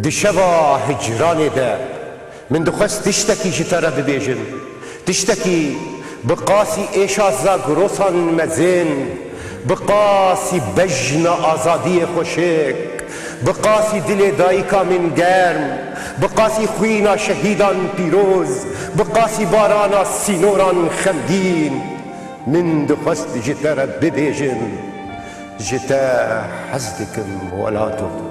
دشوا هجران ده من دخست تشتكي جترا ببيجن تشتكي بقاسي ايشا زاغروسان مزين بقاسي بجنا آزادي خوشك بقاسي دل دايكا من گرم بقاسي خوينا شهيدان پیروز بقاسي بارانا سينوران خمگين من دخست جترا ببيجن جتا حزدكم ولاتو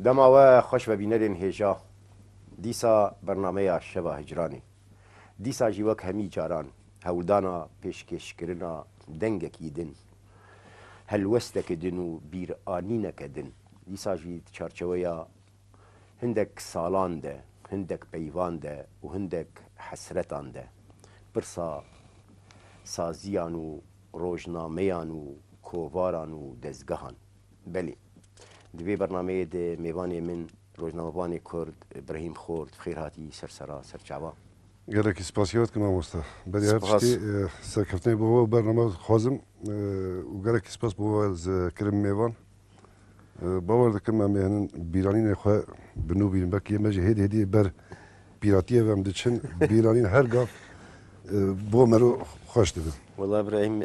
دما خوش ببینرین هجا دیسا برنامه شبا هجرانی دیسا جیوک همی جاران هولدانا پیشکش کرنا دنگک یدن هلوستک دن و بیر آنینک دن دیسا جی چارچویا هندک سالان ده هندک پیوان ده و هندک حسرتان ده برسا سازیان و روزنامه‌یان و کوواران و دزگهان بلی دوی برنامه ده میوانی من روزنامه‌بانی کرد ابراهیم خورد خیرهاتی سرسرا سرچاوا گرکی سپاسیات کنم مستا بدی هرچی سرکفتنی بوا برنامه خوازم و گرکی سپاس بوا از کرم میوان باور دکم من میهنن بیرانی نخواه بنو بیرم بکی مجه هدی بر پیراتیه و امدچن بیرانی هر گاف بوا مرو خوش دبم والله ابراهیم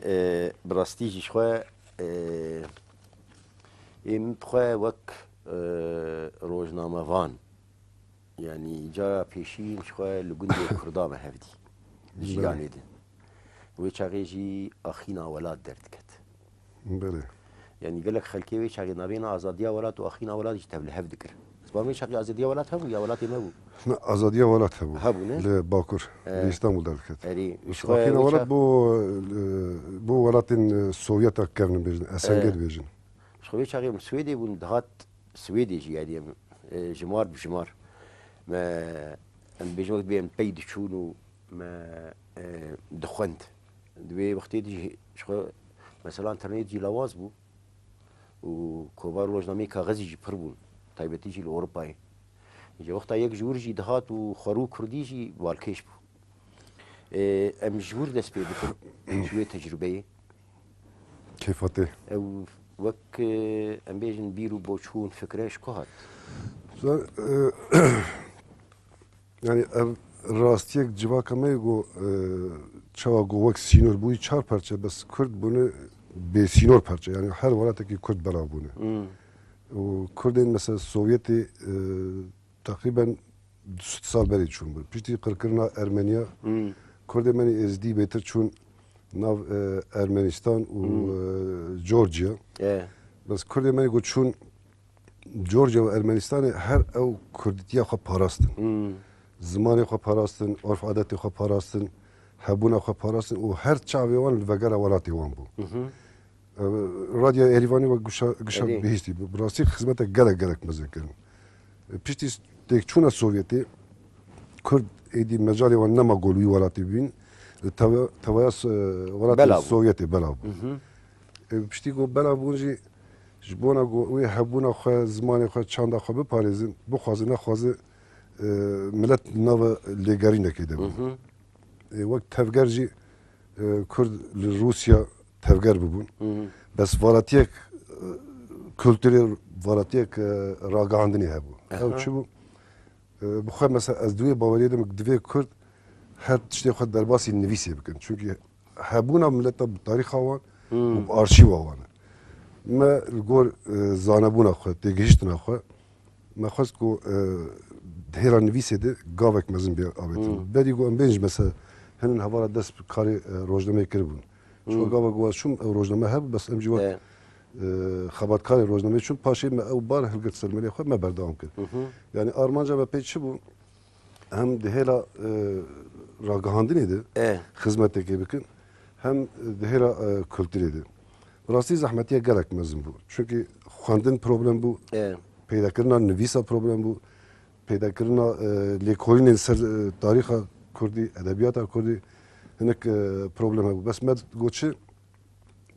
براستیجی خواه ام بخواه وک روزنامه وان یعنی جا پیشین خواه لگوندی کردام هفدی جیانی ده وی چاقی جی آخینا ولاد درد کت بله یعنی گلک خلکی وی چاقی نبینا آزادیا ولاد و آخینا ولاد جی تبلی هفد کر اسبامی چاقی آزادیا ولاد هم یا ولاد ما بو نه آزادیا ولاد هبو نه لباکر استانبول درد کت اری آخینا ولاد بو ولاد سوویت کرن بیشن اسنگل بیشن شوی چاقی سویدی بون دهات سویدی جی یعنی جمار بجمار ما ام بيجوك بين بيد شونو ما دخنت دوي وقتي دي شو مثلا انترنت جي لواز بو و كوبار روزنامه كاغذي جي پربون تايبتي جي الاوروباي جي وقتا يك جور جي دهات و خرو كردي جي والكيش بو ام جور دس بي بكر شويه تجربه كيفاتي او وك ام بيجن بيرو بوشون فكرش كهات yani rastiyek civaka meygo çava govak sinor bu çar parça bas Kürt bunu be sinor parça yani her varataki Kürt bela bunu. O Kürt'ün mesela Sovyeti takriben 2 sal beri çun bu. Pişti kırkırına Ermeniya Kürt'e beni ezdi beter çun nav Ermenistan u Georgia. Bas Kürt'e beni goçun Georgia ve Ermenistan'ı her ev Kürdiye xwe parastin. Zimanê xwe parastin, orf adetê xwe parastin, hebûna xwe parastin û her çavê wan li vegera welatê wan bû. Radya Erîvanî ve gişa bihîstî. Bi rastî xizmetek gelek mezin kirin. Piştî têkçûna Sovyetê Kurd êdî mecalê wan nema golwî welatê bîn tevaya welatê Sovyetê belav bû. Piştî got belav bûn jî ji bona wê hebûna xwe zimanê xwe çanda xwe biparêzin bixwaze nexwaze millet nava lêgerînekê de bû. Wek tevger jî Kurd li Rusya tevger bibûn. Bes valatiyek kültürê valatiyek ragihandinê hebû. Ew çi bû? Bi xwe mesela ez divê baweriyê dikim divê Kurd her tiştê xwe derbasî nivîsê bikin. Çünkü hebûna milleta bi tarîxa wan û bi arşîva wan e. Me li gor zanebûna xwe têgihîştina xwe me xwest ku hêra nivîsê de gavek mezin bê avêtin. Berî got em bên jî mesela hinin hevara dest bi karê rojnameyê kiribûn. Çi gavek wat çûm ew rojname hebû bes em jî wek xebatkarê rojnameyê çûm paşê me ew bar hilgirt sermêlê xwe me berdewam kir. Yani armanca me pê çi bû hem di hêla ragihandinê de xizmetekê bikin hem di hêla kulturê de. Rastî zehmetiye gelek mezin bû. Çünkü xwendin problem bû, peydakirina nivîsa problem bû, peydakirina lêkolînên ser tarîxa Kurdî, edebiyata Kurdî hinek problem hebû. Bes me got çi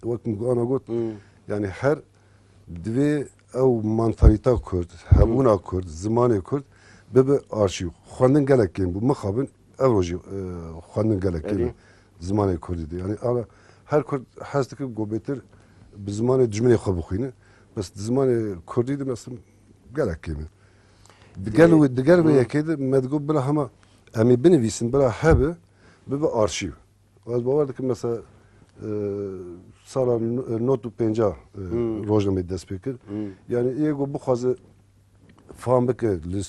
wek ana got yani her divê ew mantalîta Kurd, hebûna Kurd, zimanê Kurd bibe arşîv. Xwendin gelek kêm bû. Mixabin evroji xwendin gelek Elî. kevin zimanê Kurdî de. Yani ala her Kurd hez dike got bêtir bi zimanê dijminê xwe bixwîne. Bes di zimanê Kurdî de mesela gelek kevin. Diğer ve yekê de me digot bila hema em ê binivîsin bila hebe bibe arşîv. Az bawer dikim mesela sala not û pênca rojnameyê dest pê kir. Yani ê got bixwaze fam bike li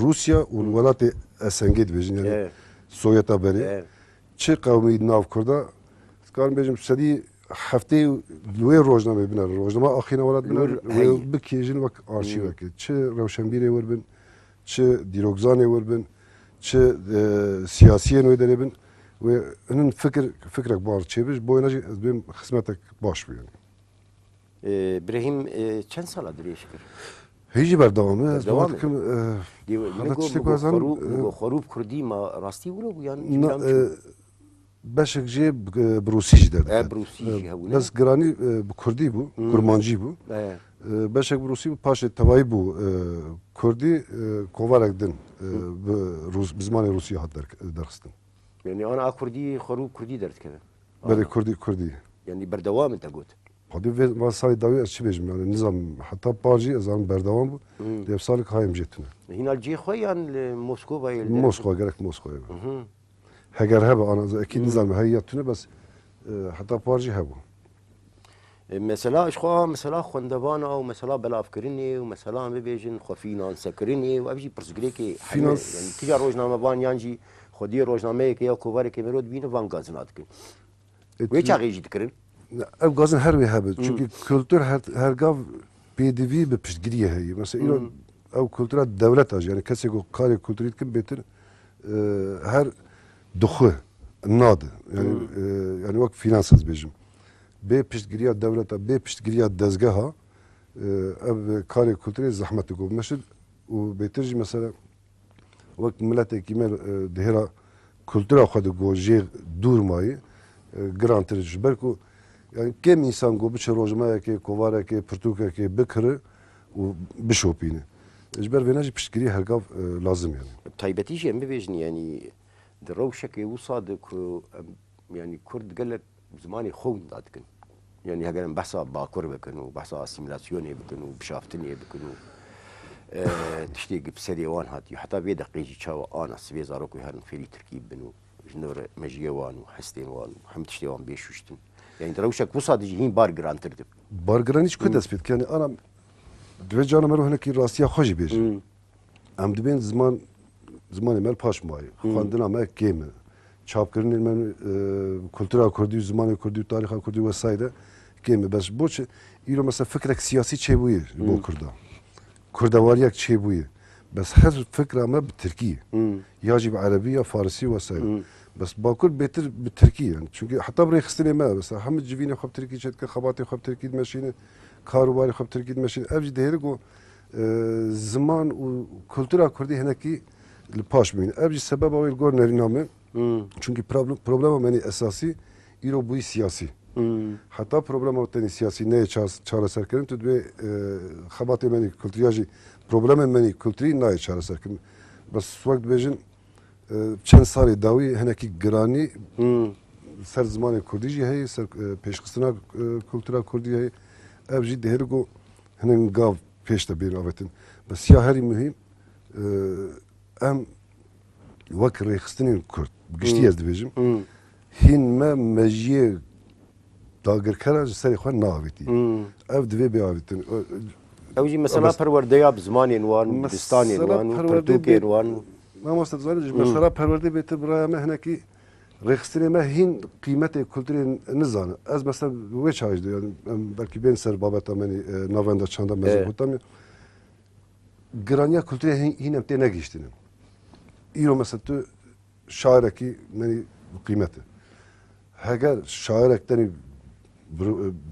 Rusya û welatê Esengê dibêjin yani Evet. Sovyeta berê Evet. çi qewmî nav Kurda dikarim bêjim sedî hefteyê li wê rojnamê bine rojnama axîna welat bine wê bikêjin wek arşîvekê çi rewşenbîrê werbin çi dîrokzanê werbin çi siyasiyên wê derê bin ve onun fikrek bar çeviş boyuna benim hizmetek baş bir yani. Brahim çend saladır yaşkır? Hiç berdavamı. Az Devam bakım. Hatta tiştek bazan. Xorub Kurdî ma rastî wilo bu yani? Beşek jê Brusî jî derdik. Brusî jî hebûne. Bes giranî Kurdî bû, Kurmancî bû. Beşek Brusî bû paşê tevayî bû Kurdî kovarek din bi zimanê Rusya hat derxistin. Yani ana Kurdî Xorub Kurdî dertkeve. Belê Kurdî. Yani berdewam te got. Hadi ve masayı davi ez çi bêjim yani nizam hatta parcî ez an berdevam bû dev salek hayım jetine. Hînal cê xwe yan li Moskovayê Moskova gerek Moskova'ya. Heger hebe ana ekî nizam heya tune bes hatta parcî hebû. Mesela işxwa mesela xwendevana û mesela belavkirinê û mesela em bibêjin xwe fînansekirinê û ev jî pirsgirêkê yani kîja rojnamevan yan jî xwediyê rojnameyekê ya kovarekê mirov dibîne van gazina dikin. Wê çaxê jî dikirin? Ev gazin her wê hebe çünkü kültür her gav pêdivî bi piştgiriyê heye. Mesela îro ev kültüra devlet aj yani kesê ku karê kültürî dikin bêtir her dixwe nade yani wek fînans ez bêjim. Bê piştgiriya devleta bê piştgiriya dezgeha ev karê kültürê zehmet digot. Meşid û bêtir jî mesela wek milletekî me dihêra kültüra xwe digot jê dûr mayî girantir ji ber ku yani kem insan go biçe rojmayekê kovarekê pirtûkekê bikire û bişopîne. Ji ber vê jî piştgirî hergav lazim yani. Taybetî jî em bibêjin yani di rewşekê wisa de ku yani Kurd gelek zimanê xwe da dikin. Yani heger em behsa bakur bikin û behsa asîmîlasyonê bikin û bişaftinê bikin û tiştê bi serê wan hatiye heta vê deqê jî çawa ana sivê zarok wê herin fêrî Tirkî bin û ji nû re mejiyê wan û hestên wan û hem tiştê wan bêşûştin. Yani di rewşek wisa de jî hîn bar girantir dib. Bargiran hiç ku dest pê yani anam divê cana me hinekî rastiya xwe jî bêjim. Em dibên zimanê me paş mayê. Xwendina me kêm e. Çapkirinê me kultura Kurdî, zimanê Kurdî, tarixa Kurdî vesaire kêm e. Bes boçi îro mesela fikrek siyasî çêbûyê bo Kurda. Kurdewariyek çêbûyê. Bes her fikra me bi Tirkî. Ya jî bi Erebî ya Farsî vesaire. Bes bakur bêtir bi Tirkî yani. Çünkü heta bi rêxistinê me mesela hemû civînê xwe bi Tirkî çêdike, xebatê xwe bi Tirkî dimeşîne, karobarê xwe bi Tirkî dimeşîne. Ev jî dihêre ku ziman û kultura Kurdî hinekî li paş bîne. Ev jî sebeba wê li gor nerîna me. Çünkü problema menî esasî îro bûyî siyasî. Heta problema tenî siyasî neyê çareserkirin tu divê xebatê menî kulturiya jî problemên menî kulturî nayê çareserkirin. Bes wek dibêjin çend salê dawî hinekî giranî ser zimanê Kurdî jî heye ser pêşxistina kultura Kurdî heye. Ev jî dihêre ku hinek gav pêş de bêrî avetin. Bes ya herî mühim em wek rêxistinên Kurd giştî ez dibêjim hîn me mejiyê dagirkera ji serê xwe naavêtî. Ev divê biavêtin. Ew jî mesela perwerdeya bi zimanên wan, distanên wan û pirtûkên wan. Mamosta dizanî ji mesela perwerdê bêtir biraya me hinekî rêxistinê me hîn qîmetê kulturê nizane. Ez mesela wê çayî yani belkî bên ser babeta menî navenda çanda mezin gotam giraniya kulturê hîn em tê negihîştînin. İro mesela tu şairekî menî qîmet e. Heger şairek tenî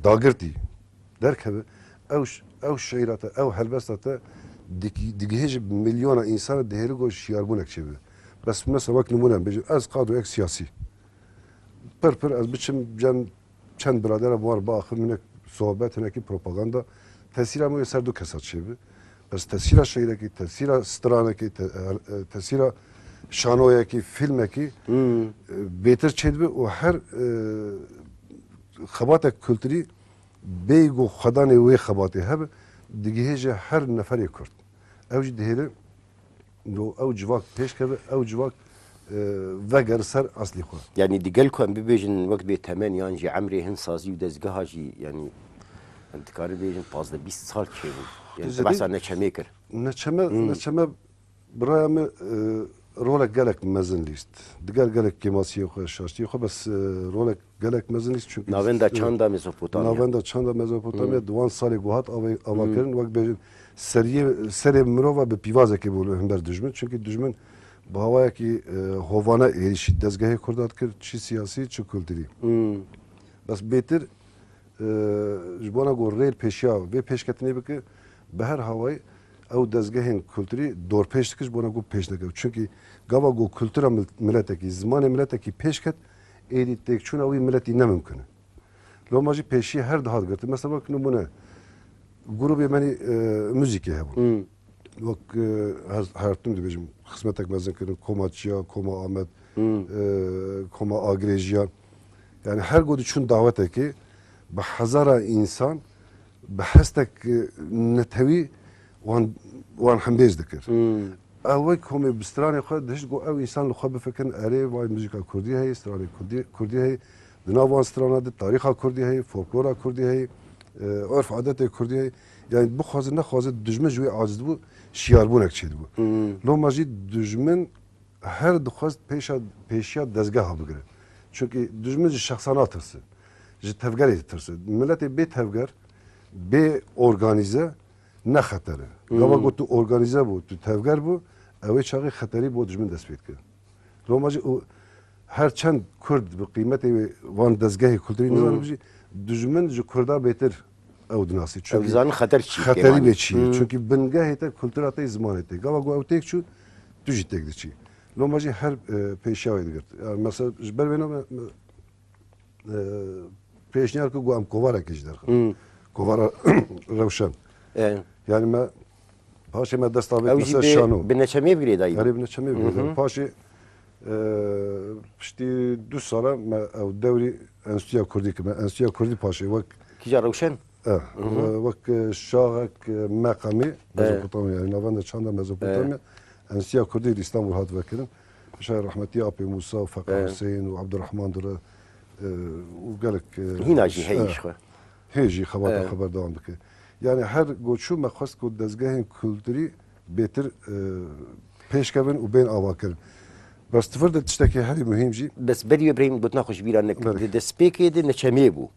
dagirtî derkeve ew şeîra te ew helbesta te digihê ji milyona însan dihêre got şiyarbûnek çêbe. Bes mesela wek nimûne bêjim ez qad û ek siyasî. Pir ez biçim çend biradera war biaxivin hinek sohbet hinekî propaganda tesîra me wê ser du kesa çêbe. Bes tesîra şeîrekî, tesîra stranekî, tesîra شانویکی فیلمکی بهتر چید به و هر خبات کلتوری بیگو خدان وی خباتی هب دیگه هجه هر نفری کرد اوج دهیره نو او جواک پیش کرد او جواک وگر سر اصلی خود يعني دي قالكم بيجن وقت بيتمن يعني عمري هن سازي ودزقها جي يعني انت كاري بيجن فازدا 20 سال كيبو يعني زدي- بس انا كميكر نچمه برای من رولک گلک مزن لیست دیگر گلک کماسی خو شاشتی خو بس رولک گلک مزن لیست چون ناوندا چاندا ميزوبوتاميا ناوندا چاندا مزوپوتامیا دوان سال گوهات آوا کردن وقت بیجن سری مروه به پیوازه که بولو هم بر دجمن چون که دجمن با هوایی که هوانه ایشی دزگاهی کردات کرد چی سیاسی چی کلتوری بس بهتر جبانا گو ریل پیشیا و پیشکتنی بکه به هر هوای او دزگاهین کلتوری دور پیش دکش بنا گو پیش نکه چونکی گاوا گو کلتورا ملتکی زمان ملتکی پیشکت ایدی تک چون اوی ملتی نممکنه لو ماجی پیشی هر دهات گرت مثلا وقت نمونه گروه منی موزیکی هبون وقت هر تون دی بجم خدمتک مزن کردن کوماچیا کوما آمد کوما آگریجیا yani her godu çün davete ki به هزارا انسان به هستک نتوی وان هم بیز دکر اوی کومی بسترانی خود دشت گو او انسان لخوا بفکن اره وای موزیکا کردی هی استرانی کردی هی دنا وان استرانا ده تاریخا کردی هی فولکلورا کردی هی عرف عادت کردی هی yani bu xazır ne xazır düşman jüye aciz bu şiyarbunek çedi bu lo maji düşman her duxaz peşa dezgah bigire çünkü düşman şahsana tırsı ji tevger tırsı milleti be tevger be organize ne xatarı gava gotu organize bu tu tevger bu evi çağı xatari bu düşman despet kir lo maji her çend Kurd bi kıymeti van dezgahı kültürü nizanı biji düşman ji Kurda beter او دناسی او زان خطر چی خطری به چی چونکی بنگاه تا کلتورات زمان تا گاوا گو او تک چو تو جی تک چی لو ماجی هر پیشاوی دگرت مثلا جبر بنا پیشنهار کو گو ام کوارا کیجدر کوارا روشن yani ما پاشی ما دست آبی مثلا شانو بنچمی بگیری دایی غریب نچمی بگیری پاشی پشتی دو ساله ما او دوری انستیا کردی که انستیا کردی پاشی وقت کجا روشن وك شاغك مقامي ميزوبوتاميا يعني نافندا تشاندا ميزوبوتاميا انسيا كردي اسطنبول هات وكلم شاعر رحمتي ابي موسى وفقع حسين وعبد الرحمن در وقال لك هنا جي هيش هيجي خبر دوام بك يعني هر گوشو مخص کو دزگاهن کلتوری بهتر پیش کردن و بین اواکر بس تفرد تشتكي هذه مهم جي بس بدي ابراهيم بتناقش بيرا انك دسبيكي دي نچمي بو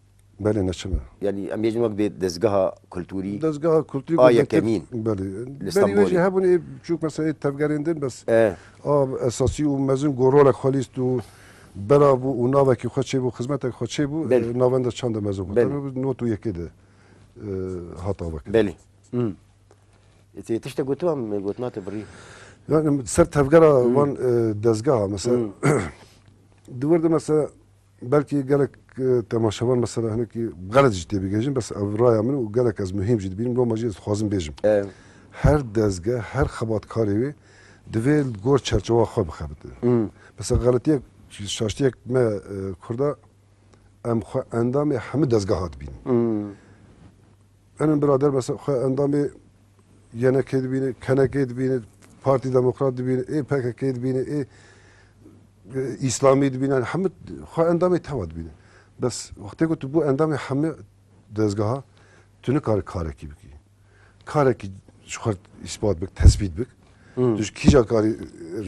بله نچمه يعني ام يجن وقت دزگاه كلتوري دزگاه كلتوري كمين بله بله وجه هبوني چوك مثلا تفگرندن بس اساسي ومزن گورول خالص تو برابو و ناوکی خوچه بو خدمتک خوچه بو ناوند چند مزو بود نوتو یکی ده هاتا وقت بله تشتا قلتوا قلتنات بري يعني سر تفگرا وان دزگاه مثلا دورده مثلا belki gerek temaşavan mesela hani ki galet ciddi bir gecim bas avraya min u gerek az mühim ciddi benim romacı xwazim bejim her dezgah her xabat karivi devel gor çerçeve xwe bixebite mesela galetiye şaştiye me kurda em xwe endamê hemû dezgah hat bînin enin birader mesela xwe endamê yenekê dibîne kenekê dibîne Parti Demokrat dibîne PKK dibîne İslami dibîne hemû xwe endamê tewa dibîne بس وقتی که تو بو اندام همه دزگاه تو نکار کارکی بکی کارکی شخص اثبات بک تثبیت بک توش کیجا کاری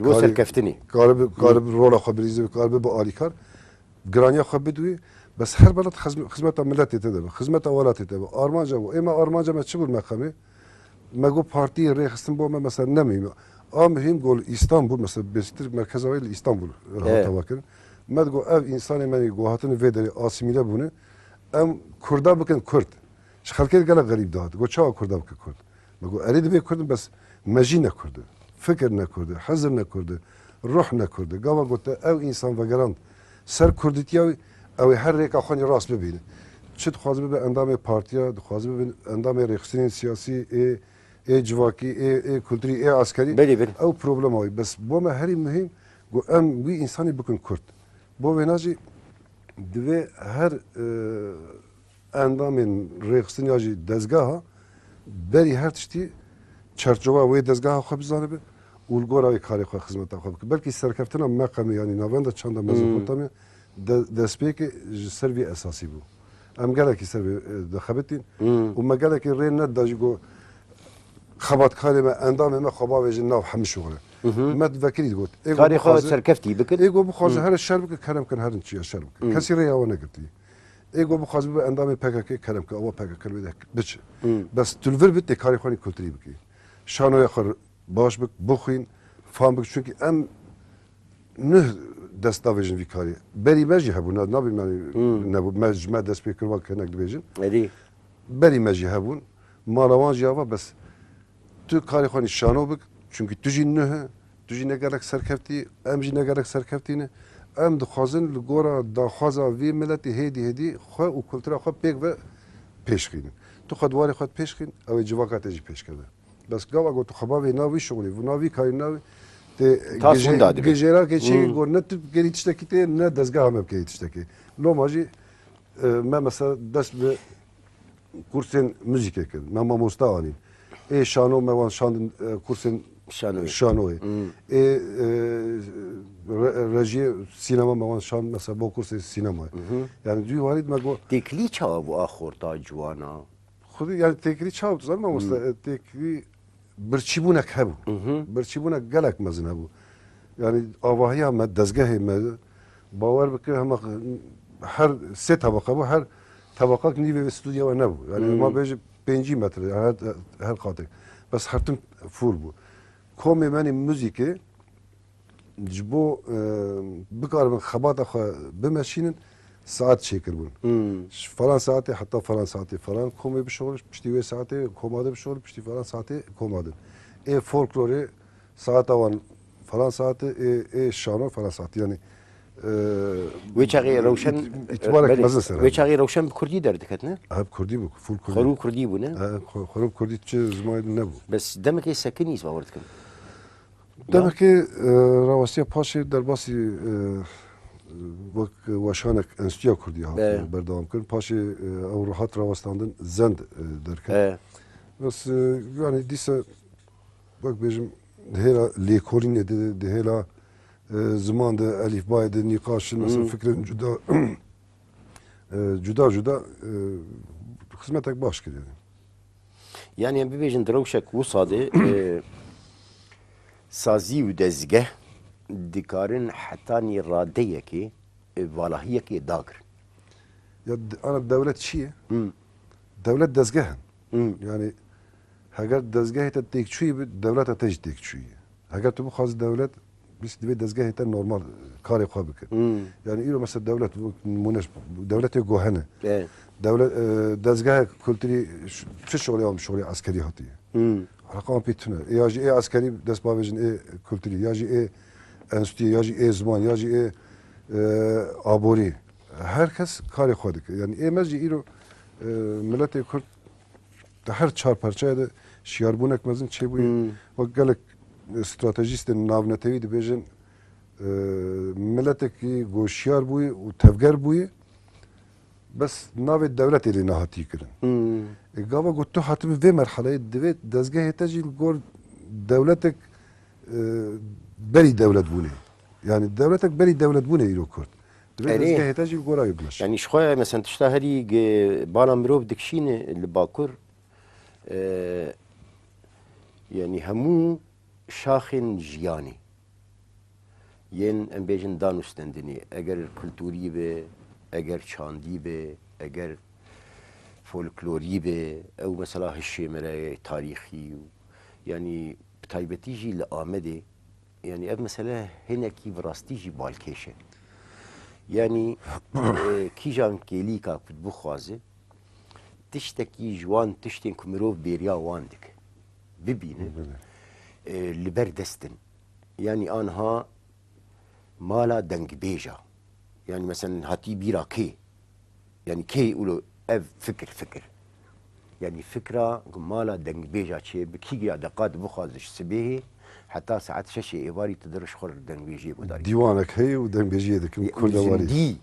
وصل كفتني کار رولا خبریزه کار به آلیکار گرانیا خب بدوی بس هر بلد خدمت ملت تده خدمت اولات تده آرمانجا و اما آرمانجا ما چه بود مقامه مگو پارتی ریخستن با ما مثلا نمیم مهم گل استانبول مثلا بستر مرکز اول استانبول هاتا وکن مدگو ev insanı meni gohatını vederi asimile bunu em Kurda bakın Kurd şarkı gala garip dağıt go çağa Kurda bakın Kurd mego eridi be Kurd bas meji ne Kurd fikir ne Kurd hazır ne Kurd ruh ne Kurd gava gote ev insan ve garan ser Kurditiya ev her reka xani rast bebine çit xwaz be endamê partiya dixwaz be endamê rexsinin siyasî ای جواکی ای کلتوری ای عسکری بله. او پروبلم هایی بس با ما هری مهم گو ام وی انسانی بکن کرد با وناجی دوی هر اندام ریخستن یا جی دزگاه بری هر تشتی چرچوبه وی دزگاه خوب زنه به اولگورای کاری خواه خدمت خواه بکن بلکه سرکفتنا مقامی یعنی نوانده چند مزخورتامی دسپیک سروی اساسی بود ام گله کی سروی دخبتین و ما گله کی رین ند داجی گو خبات کاری ما اندام ما خوابا ویژن ناف همه شغله ما تفکرید گفت کاری خواهد سرکفتی بکن ایگو بخواست هر شر بکن کلم کن هر چیه شر بکن کسی ریا و نگرتی ایگو بخواست به اندام پکک کلم کن آوا پکک کل بده بچ بس تلفر بده کاری خانی کلتری بکی شانو یخر باش بک بخوین فهم بک چونکه ام نه دستاویجن وی کاری بری مجی هبون نبی من نبود مجمع دست پیکر وقت کنک دیجن بری مجی هبون مالوان جواب بس تو کاری خانی شانو بک چونکه تو جی نه تو جی نگرک سرکفتی ام جی نگرک سرکفتی نه ام دخوازن لگورا دخوازا وی ملتی هدی خواه و کلترا خواه پیک و پیش خین تو خدواری خود پیش خین او جواکات جی پیش کرده بس گاوا گو تو خباوی ناوی شغلی و ناوی کاری ناوی تاسون دادی گجرا که چی گور نه تو گری تشتکی ته نه دزگاه هم که تشتکی لو ماجی ما مثلا دست به کورسن موزیک کرد من ماموستا آنیم ای شانو موان شاندن کورسن شانوی ای رژی سینما موان شان مثلا با کورس سینما یعنی دوی وارد مگو تکلی چه و آخر تا جوانا خودی یعنی تکلی چه بود زن ماموستا تکلی برچیبونک هبو برچیبونک گلک مزن هبو yani avahi ama dezgahı me bavar bike ama her se tabaka bu her tabaka nive ve stüdyo ne bu yani ama beji 5 metre her katek bas hartım full bu komi meni müziki jbo bikarım xabata bimeşinin saat çekir bun falan saati hatta falan saati falan komi bir şogul pişti ve saati komada bir şogul pişti falan saati komadı folklori saat avan falan saati şano falan saati yani وچاقی روشن itibarek mezin sene وچاقی روشن کردی درد کت نه hep Kurdi bu full Kurdi خرو کردی بو نه خروب Kurdi çe zmaydı ne bu بس دمك سكنيس باورد کن demek ki ravasiye paşa derbasi vak vaşanek enstitüya Kurdi ha berdavam kırın paşa ev rahat ravastandın zend derken bas yani dise bak bejim hela lekorin de hela zaman da elif baydı nikaşın mesela fikrin juda hizmetek baş geliyor. Yani bibêjin direwşek wisa de sazî û dezgeh dikarin hetanî radeyekê valahiyekê dakirin. Ya ana devlet çiye? Devlet dezgehen. Yani heger dezgehê te têkçûyî bi devleta te jî têkçûyî. Heger tu bixwazî devlet biz divê dezgehê te normal karê xwe bike. Yani îro mesela devlet muneş devletê gohene. Devlet dezgehê kulturî çi şoğlê am şoğlê askerî hatiye. Rakam pîtune. Ya jî askerî dest bavêjin kulturî ya jî enstitûyê ya jî ziman ya jî aborî. Herkes karê xwe dike. Yani êmez jî îro milletê Kurd her çar parçaya da şiyarbûnek mezin çêbûye. Bak gelek stratejistên navnetewî dibêjin milletekî goşiyar bûye û tevger bûye bes navê devletê lê nehatî kirin. Gava got tu hatibî vê merheleyê divê dezgehê te jî gor devletek berî devlet bûnê. Yani devletek berî devlet bûnê îro Kurd. Divê dezgehê te jî gora yekleş. Yani şxwe mesela tişta herî bala mirov dikşîne li Bakur yani hemû şaxên jiyanê yên em bêjin danûstendinê eger kulturî be eger çandî be eger folklorî be ew mesela hişêmereyê tarîxî yani bi taybetî jî li Amedê yani ev mesela hinekî bi rastî jî balkêş e yani kîjan kêlîka ku bixwaze tiştekî ji wan tiştên ku mirov bêriya wan dike bibîne li ber destin yani anha mala dengbêja yani mesela hatî bîra kê yani kê ûlo ev fikir يعني فكرة مالا دنگ بيجا چه بكي دقات بخوازش سبيه حتى ساعات شاشة إيواري تدرش خور دنگ بيجي بوداري دیوانک هی و دنگ بیجیه دکم کردواری وزندي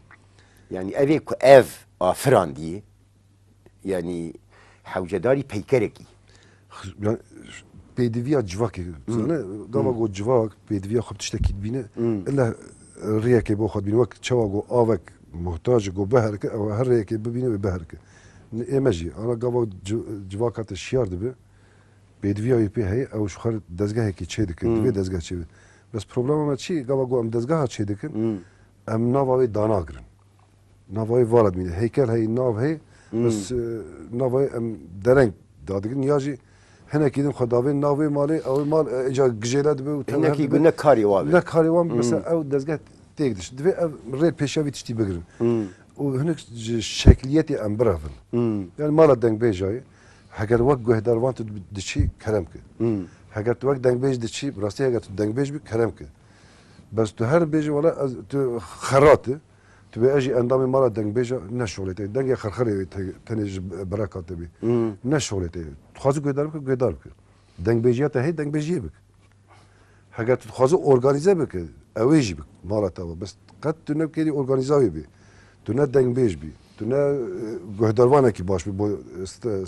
يعني أبي كأف آفران دي يعني حوجداري بيكركي yani pêdiviya civakê ne gava got civak pêdiviya xwe tiştekî dibîne illa rêyekê bo xwe dibîne wek çawa got avek muhtaç got beherike ew her rêyekê bibîne wê beherike ême jî ana gava civaka te şiyar dibe pêdiviya wê pê heye ew ji xwe dezgehekê çê dike divê dezgeh çê be bes problema me çi gava got em dezgeha çê dikin em nava wê danagirin nava wê vala dibîne heykel hey nav hey bes nava wê em dereng dadigirin ya jî henekî din xwe davên navê malê ew mal eca gijêle dibe û إنكي قلنا كاري وابي ne karê wan mesela ew dezgeh têk diş divê ev rê pêşa wî tiştî bigirin û hinek ji şekliyetê em birevin yani mala dengbêjayê heger wek guhdarvan tu diçî kerem ki heger tu wek dengbêj diçî rastî heger tu dengbêj bî kerem ki bes tu her bêjî wala tu xeratî tu bê ejî endamê mala dengbêja ne şolê tê dengê xerxerê tenê ji bereka te bî ne şolê tê dixwazî guhdar bike guhdar bike dengbêjiya te heye dengbêjiyê bike heger tu dixwazî organize bike ew ê jî bike mala te ve bes qet tu nekêrî organizawê bî tu ne dengbêj bî tu ne guhdarvanekî baş bî bo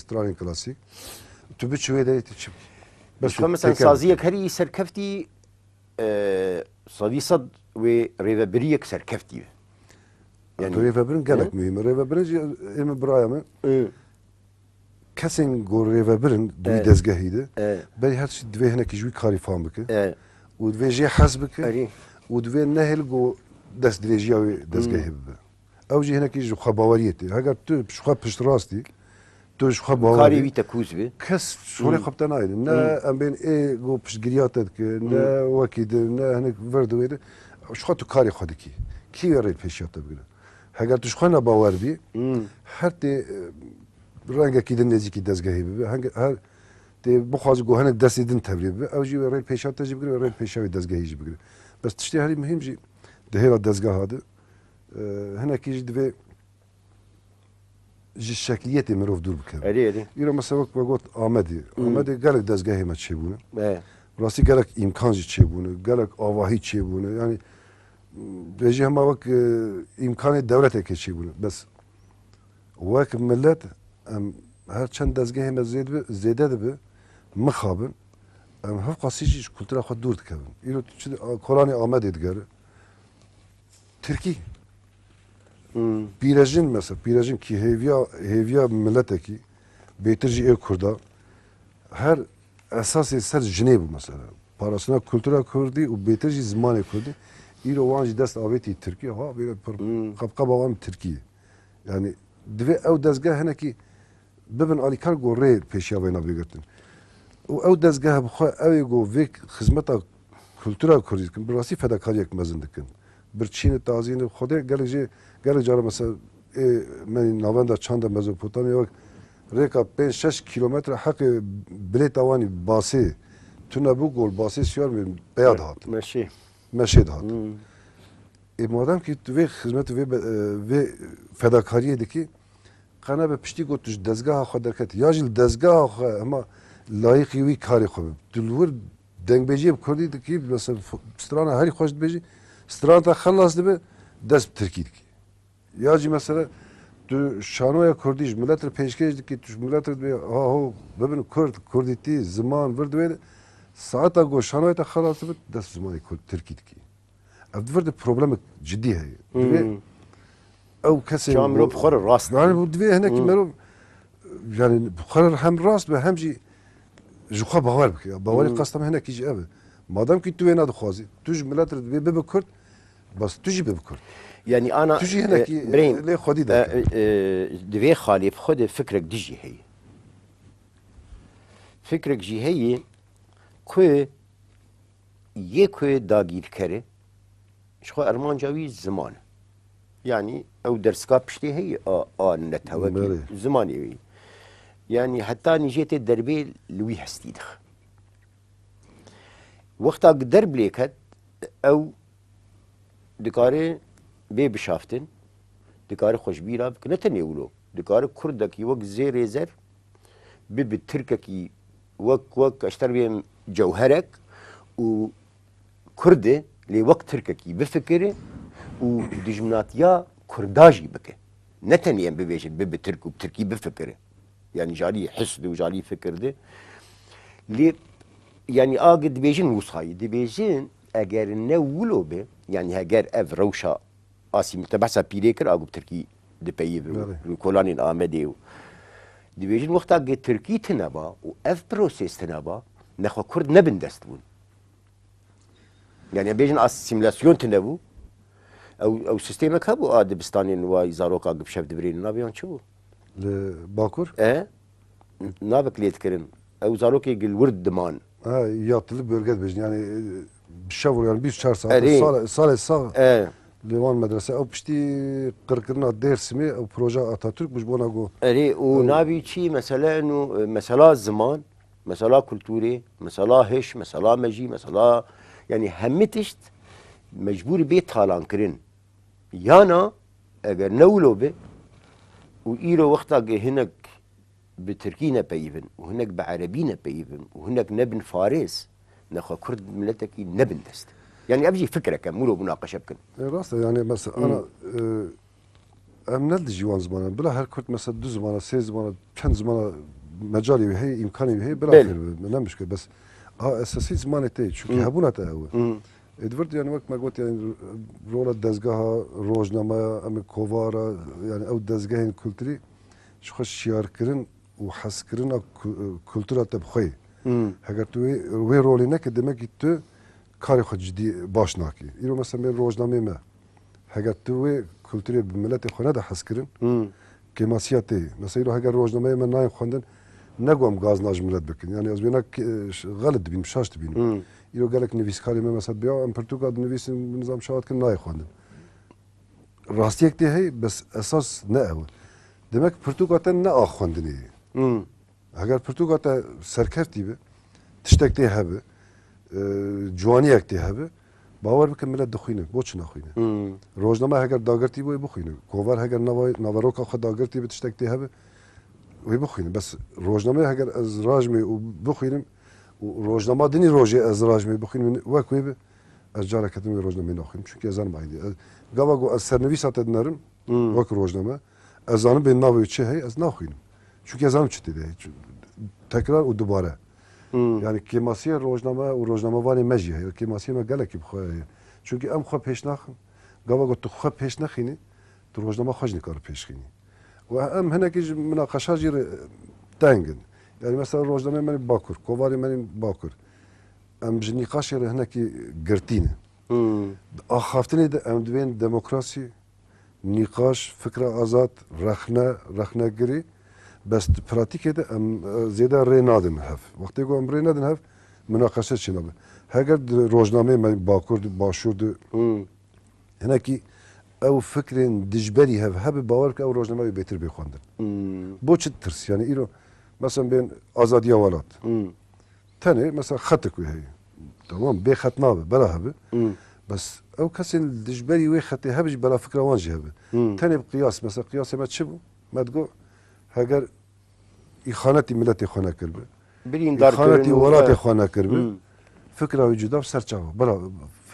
stranên klasîk tu biçî wê derê tê çi بس مثلا سازيك هري سركفتي صدي صد وريفابريك سركفتي yani rêvebirin gelek mühim rêvebirin jî ême biraya me kesên got rêvebirin dû dezgehî de berî her tiştî divê hinekî ji wî karî fan bike û divê jê hez bike û divê nehêl got destdirêjiya wê dezgehê bibe ew jî hinekî ji xwebaweriyê tê heger tu ji xwe pişt rastî tu ji xwe كاري bawerî ويتا كوزبي kes şolê xwe te nayê ne em bên ê got piştgiriya te dike ne wekî de ne hinek vir diwê de ji xwe tu karê xwe dikî kî wê rê pêşiya te bigire heger tu ji xwe nebawer bî her tê rengekî din nêzîkî dezgehê bibe her tê bixwazî got hinek destê din tevlî bibe ew jî wê rê pêşiya te jî bigire wê rê pêşiya wê dezgehê jî bigire bes tiştê herî muhîm jî di hêla dezgeha de hinekî jî divê ji şekliyetê mirov dûr bike اري اري îro mesela wek got Amedê Amedê gelek dezgehê me çêbûne ايه rastî gelek îmkan jî çêbûne gelek avahî çêbûne yani bêjî hema wek îmkanê dewletekê çêbûne bes wek millet em her çend dezgehê me zêde dibe mixabin em hev qasî jî ji kultura xwe dûr dikevin îro tu çi Koranê Amedê digere Tirkî pîrejin mesela pîrejin ki hêviya milletekî bêtir jî ê Kurda her esasê ser jinê bû mesela parasına kultura Kurdî û bêtir jî zimanê Kurdî îro wan jî dest avêtî Tirkî ha bêre qebqeba wan Tirkî yani divê ew dezgeh hinekî bibin alîkar got rê pêşiya wê navêgirtin û ew dezgeh bixwe ew ê got vê xizmeta kultura Kurdî dikin bi rastî fedakariyek mezin dikin birçînê tazînê Xwedê gelek cara mesela menî navenda çanda Mezopotamya wek rêka 5-6 kilometre heqê bilêta wanî basê tu nebû gol basê siyar wê beya dihat ماشي meşê dihat madem ki tu vê xizmet vê fedakariyê dikî qene be piştî got tu ji dezgeha xwe derketî ya jî li dezgeha xwe hema layıqî wî karê xwe bib tu li wir dengbêjiyê bi Kurdî dikî mesela strana herî xweş dibêjî strana te xelas dibe dest bi Tirkî dikî ya jî mesela tu şanoya Kurdî ji millet re pêşkêş dikî tu ji millet re dibê ha ho bibin Kurd Kurdîtî ziman vir diwê de saeta got şanoya te xelas dibe dest zimanê Tirkî dikî ev divir de problemek ciddî heye divê ew kesê شو عمرو بخور الراس yani bu divê hinekî merov yani bixwe hem rast be hem jî ji xwe bawer bike bawerê qastem hinekî jî ev e madem ki tu wê nedixwazî tu ji millet re divê bibe Kurd bas tu jî bibe Kurd يعني انا tu jî hinekî برين lê xwedî de دفي خالي بخد فكرك ديجي هي فكرك جي هي كو يكو داگیر كري شخو ارمان جاوي زمان يعني او درسكا بشتي هي نتوكي بله. زماني وي يعني حتى نجيت الدربي لوي هستيدخ وقتا درب ليكت او دكاري بي بشافتن دكاري خوشبيرا نتنيولو دكاري كردك يوك زير زر ببي ترككي وك اشتر بهم جوهرك وكردي لوقت ترككي بفكري ودجمناتيا كرداجي بك نتنيا ببيجن ببي ترك وبتركي بفكري يعني جالي حسد وجالي فكر ده لي يعني اجد بيجن وصاي دي بيجن اگر نولو به يعني اگر اف روشا اسي متبعسا بيريكر اجو تركي دي بيي كولانين امدي دي بيجن وقت اجد تركي تنبا واف بروسيس تنبا نخو كرد نبن دستون يعني بيجن اس سيمولاسيون تنبو او سيستمك هبو دبستانين واي زاروك اجب شف دبرين نابيان شو باكور نابك ليت كرن او زاروك يقل ورد دمان ياطل بörged bejin yani şavur yani 24 saat Erê. sale sağ Levan medrese او piştî qirkirina Dêrsimê ew proje Atatürk biş bona got اري ونابي شي مثلا انه مثلا زمان مثلا كلتوري مثلا هش مثلا مجي مثلا يعني همتشت مجبور بيت هالان كرين يانا اگر نولو به وإيرو وقتا هناك بتركينا بيفن وهناك بعربينا بيفن وهناك نبن فارس نخا كرد ملتكي نبن دست يعني ابجي فكره كم مولو مناقشه بكن راسته yani mesela ana emnel civan zamanı bila her kurt mesela düz zamana sez zamana kendi zamana mecali ve hey imkanı ve hey bila ne müşkül bes esası zaman ete çünkü habuna ta هو Edward yani vakt ma got yani rola dezgaha rojnama em kovara yani ev dezgahın kültürü şu xoş şiar kirin و حس kirin kültüra te bxoy eğer tu ve rolü ne ki demek ki tu kari xo ciddi baş nakî îro mesela me rojnamê me eğer tu ve kültürê bi milletê xwe ne de hes kirin kemasiyatê mesela îro eğer rojnameyê me nayê xwendin ne gom gaz naj millet bikin yani ez wêne galet dibînim şaş dibînim îro gelek nivîskarê me mesela biya em pirtûka dinivîsin bi nizam şawat kin nayê xwendin rastiyek tê hey bes esas ne ew demek pirtûka te ne a xwendinê eğer pirtûka te serkeftî be tiştek tê hebe ciwaniyek tê hebe bawer bikin millet dixwîne boçi naxwîne rojname eğer dagirtî bû bixwîne kovar eğer navaroka xwe dagirtî be tiştek tê hebe wê bixwîne bes rojname eğer ez rajmê û bixwînim û rojnama dinî rojê ez rajmê bixwînim wek wê be ez carek ketim wê rojnamê naxwînim çünkü ez zanim aydî gava got ez sernivîsa te dinarim wek rojname ez zanim bê navê çi hey ez naxwînim çünkü ez zanim çi tê de tekrar û dubare yani kêmasiya rojname û rojnamevanê me jî heye kêmasiya me gelekî bixwe heye çünkü em xwe pêş naxin gava got tu xwe pêş nexînî tu rojnama xwe jî nikare pêşxînî و em hinekî ji minaqeşa jî tengin yani mesela rojnamê me bakur kovarê me bakur em ji nîqaşê re hinekî girtîne axaftinê de em divên demokrasî nîqaş fikra azad rexnegirî bes pratikê de em zêde rê nadin hev wextê ku em rê nedin hev minaqeşe çi nabe heger rojnamê me bakur başûr de hinekî ew fikrên dijberî hev hebe bawer ke ew rojname wê bêtir bê xwendin bo çi tirs yani îro mesela bên azadiya welat tenê mesela xetek wê heye tamam bê xet nabe bela hebe bes ew kesên dijberî wê xetê hebe jî bela fikra wan jî hebe tenê bi qiyas mesela qiyasê me çi bû me digot heger îxanetî milletê xwe nekirbe îxanetî welatê xwe nekirbe fikra wî cuda serçava bela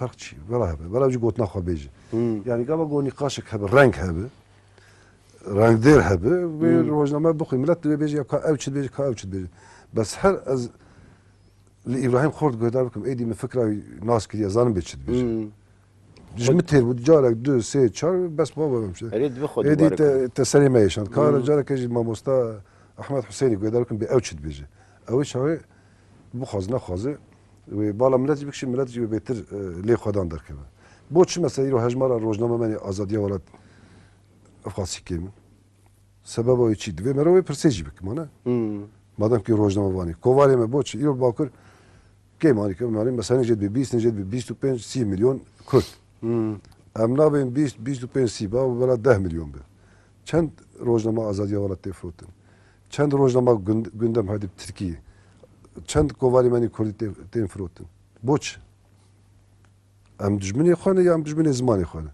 فرق چی ولی هبه ولی اوجی گوت نخوا بیجی یعنی گاوا گونی قاشک هبه رنگ هبه رنگ دیر هبه و روزنامه بخوی ملت دوی بیجی یا که او چید بیجی که او چید بیجی بس هر از لإبراهيم خورد گویدار بکم ایدی من فکر ناس کردی ازانم بیچید بیجی جمت تیر بود جارک دو سه چهار بس بابا بمشه ایدی تسری میشان کار جارک اجی ماموستا احمد حسینی گویدار بکم بی او چید بیجی اوی شوی بخواز نخوازه و بالا ملت بکشی ملت جی بهتر لی خودان درکه بو چی مثلا رو هجمار روزنامه من آزادی ولات افقاسی کیم سبب اوی چی دوی مروی پرسیجی بکم نه مادام که روزنامه وانی کووالی من بو چی رو باکر کی مانی که مانی مثلا نجد به 20 نجد به 25 30 میلیون کرد ام نابین 20 25 30 با ولا 10 میلیون به چند روزنامه آزادی ولات تفروتن چند روزنامه gündem hadi Türkiye چند کووالی منی کردی تیم فروتن بوچ ام دجمنی خانه یا ام دجمنی زمانی خانه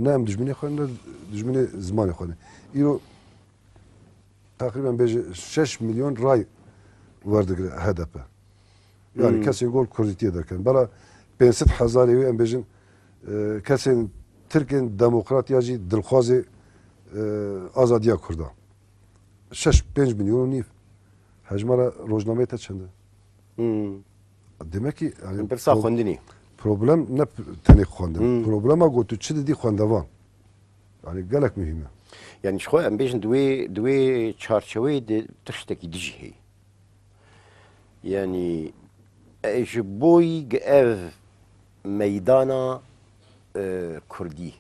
نه ام دجمنی خانه نه دجمنی زمانی خانه ایرو تقریبا به 6 میلیون رای وردگره HDP yani kesin gol Kurditiye derken bana 500,000 evi em bejin kesin Türkiye'nin demokrat yacı dilxwazı azadiya Kurda 6-5 milyon niv hecmara rojname te çende demek ki yani Pirsa xwendinî. problem ne tenê xwendin problema gotu çi didî xwendevan yani gelek mühim e. Yani ji xwe em bêjin di wê çarçeweyê de tiştekî dijî heye. Yani ji boî ev meydana Kurdî